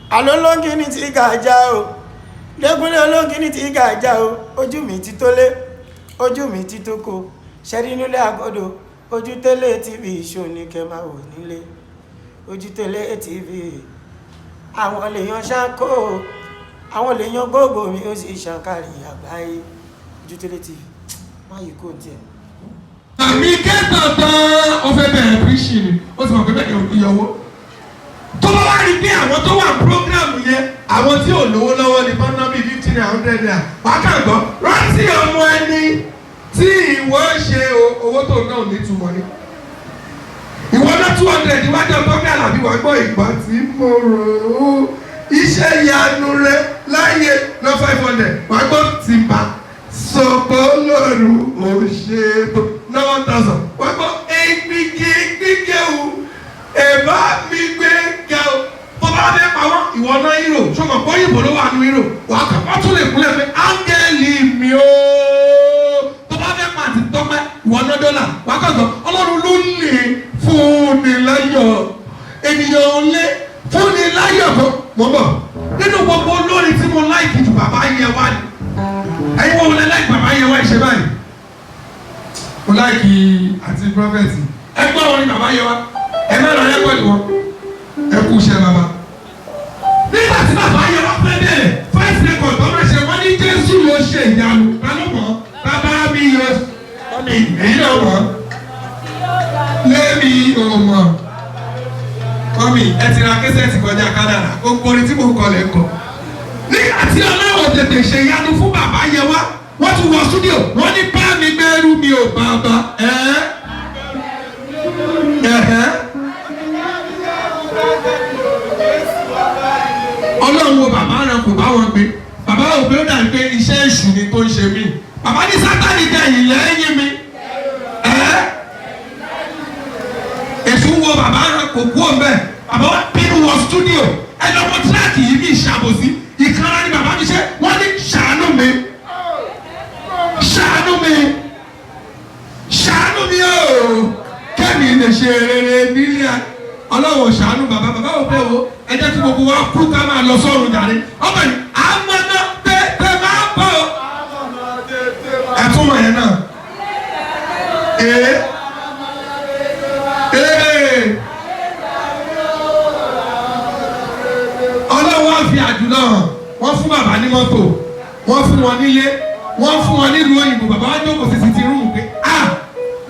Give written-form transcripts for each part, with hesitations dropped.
Alolongi ní ti gàjà o. Lẹ́gúnlé olóngi ní ti gàjà o. Ojú mi ti tólé, ojú mi ti tóko. Ṣẹ́rí nílé àgọ́dọ̀, ojú télé TV show ní kẹ́ máa wò nílé. Ojú télé TV. Àwọn lèèyàn ṣáńkó, àwọn lèèyàn gbogbo mi ó sì ṣàǹkàrí àgbáyé. Ojú télé TV. Má yìí kò tiẹ̀. Àmì kẹ́tàn tán ó fẹ́ bẹ̀rẹ̀ píríṣì ni, ó sì mọ̀ pé bẹ́ẹ̀ ni ìyàwó. Tó bá wá rí pé àwọn tó wà prógrámù yẹn, àwọn tí ò lówó lọ́wọ́ ni bọ́n náà bí 50 naira 100 naira. Wà á kàn gbọ́, rántí ọmọ ẹni tí ìwọ ṣe owó tó náà nítumọ̀ ni. Ìwọ náà 200 iwájú Tope Alabi wà gbọ́ ìgbà tí mo rò ó. Iṣẹ́ ìyanu rẹ láyé lọ 500 wà gbọ́ tìǹbà. Sọ̀pọ̀ lọ́rù òṣèlú náà 1000 wà gbọ́ gbígbé o. Ẹ̀bá mi gbé ga o. Tó bá fẹ́ pa wọ́n, ìwọ náà hírò. Ṣọ́mọ̀ pọ́ yìnbó ló wà nù hírò. Wà á kà wọ́n tún lè kúnlẹ̀ pé áńgẹ́lì mi o. Tó bá fẹ́ pa àti Tọ́pẹ́, ìwọ náà dọ́là. Wà á kà gbọ́, Ọlọ́run ló lè fún ni láyọ̀. Ènìyàn ò lè fún ni láyọ̀ kan. Mọ̀ bọ̀, nínú gbogbo olórin tí mo láìkì jù bàbá yẹn wá ni. Ẹ̀yin wo lẹ láìkì bàbá yẹn wá ìṣe báyìí? Mo láìkì àti prọfẹ̀tì. Ẹgbẹ́ wọn ni bàbá yẹn wá. Ẹ má lọ rẹ́kọ̀dì wọn. Ẹ kú iṣẹ́ bàbá. Nígbà tí bàbá yẹn wá fẹ́ bẹ̀rẹ̀ first record tó máa ṣe wọ́n ní Jésù ló ṣe ìyanu. Balùmọ̀ bàbá mi yọ èyí náà mọ̀. Lémi ò mọ̀. Mọ́mí ẹ ti ra késẹ́ẹ̀tì kọjá Kánádà. Gbogbo orin tí mo kọ lẹ́ kọ. Nígbà tí Ọlọ́run tètè ṣe ìyanu fún bàbá yẹn wá, wọ́n tún wọ stúdíò. Wọ́n ní bá mi gbẹ́rú mi ò bàbá. Ọlọ́run wo bàbá náà kò bá wọn gbé. Bàbá ò gbé ó dàbí pé iṣẹ́ èṣù ni tó ń ṣe mí. Bàbá ní Sátánì dẹ̀yìn lẹ́yìn mi. Èṣù wo bàbá náà kò kú ọ̀bẹ. Bàbá wa pinnu wọ stúdíò. Ẹlọ́wọ́ tíráàkì yìí ní ìṣàbòsí. Ìkanra ni bàbá mi ṣe. Wọ́n ní ṣàánú mi. Ṣàánú mi. Ṣàánú mi o. Kẹ́mi lè ṣe rere nílé Ọlọ́run ṣàánú bàbá. Bàbá ò bẹ̀ wo. Ẹ jẹ́ kí gbogbo wa kú ká máa lọ sọ́run jàre. Ọmọ yìí, àmọ̀nà tètè máa bọ̀. Ẹ̀túnmọ̀ yẹn náà. Ọlọ́run á fi àjùlọ hàn. Wọ́n fún bàbá ní mọ́tò. Wọ́n fún wọn nílé. Wọ́n fún wọn nílùú òyìnbó. Bàbá wa jókòó sí ti rúùmù pé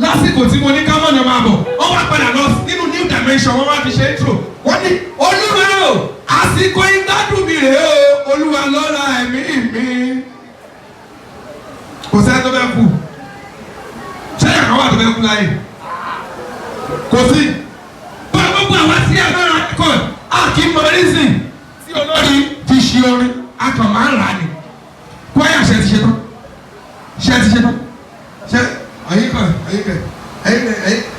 lásìkò tí mo ní ká mọ̀nà máa bọ̀. Wọ́n wá padà lọ nínú new dimension. Wọ́n wá fi ṣe intro. Wọ́n ní Olúwa o, àsìkò ìgbádùn mi rèé o. Olúwa lọ́ra ẹ̀mí mi. Kò sẹ́ni tó bẹ́ẹ̀ kú. Ṣé ẹ̀ka wà tó bẹ́ẹ̀ kú láyé? Kò sí. Bá gbogbo àwọn tí ẹ bá ra record, a kì í mọ reason tí olórin fi ṣe orin. A kàn máa ń rà ní. Kwaya ṣe ti ṣe tán. Ṣe ti ṣe tán. Ṣe àyíkàn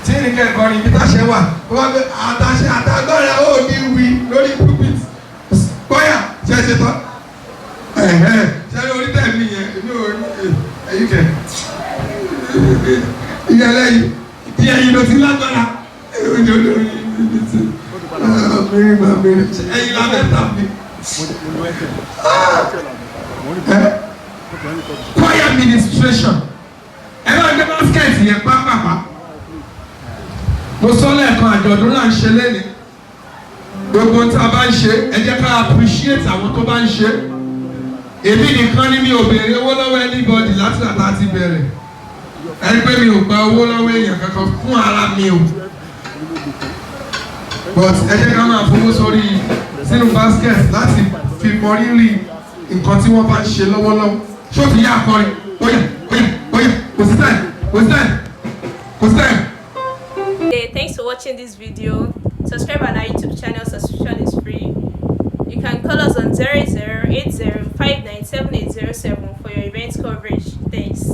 tí ní kẹ́kọ̀ọ́ ní ibi táṣẹ wà. Wọ́n bẹ àtàgbọ́ra ó ní wí lórí pulpit. Kwaya ṣe ṣe tán. Ṣé orí tẹ̀mí yẹn ní orí àyíkẹ́? Ìyẹlẹ́yìn ìdí ẹyin ló ti lágbára. Ẹyin olórí ibi tí ẹyin la fẹ́ tà mí. Choir ministration. Ẹ bá gbé basket yẹn pápápá. Mo sọ lẹ́ẹ̀kan àjọ̀dún là ń ṣe lẹ́nu. Gbogbo tí a bá ń ṣe, ẹ jẹ́ ká appreciate àwọn tó bá ń ṣe. Èmi nìkan ni mi ò béèrè owó lọ́wọ́ anybody láti àti bẹ̀rẹ̀. Ẹni pé mi ò gba owó lọ́wọ́ èèyàn kankan fún ara mi o. But ẹ jẹ́ ká máa fowó sórí sínú basket láti fi mọ rírì nǹkan tí wọ́n bá ń ṣe lọ́wọ́lọ́wọ́. Ṣé o ti yá akọrin? Oya, kò sí time. Hey, thanks for watching this video. Subscribe on our YouTube channel. Subscription is free. You can call us on 0080 597807 for your event coverage. Thanks.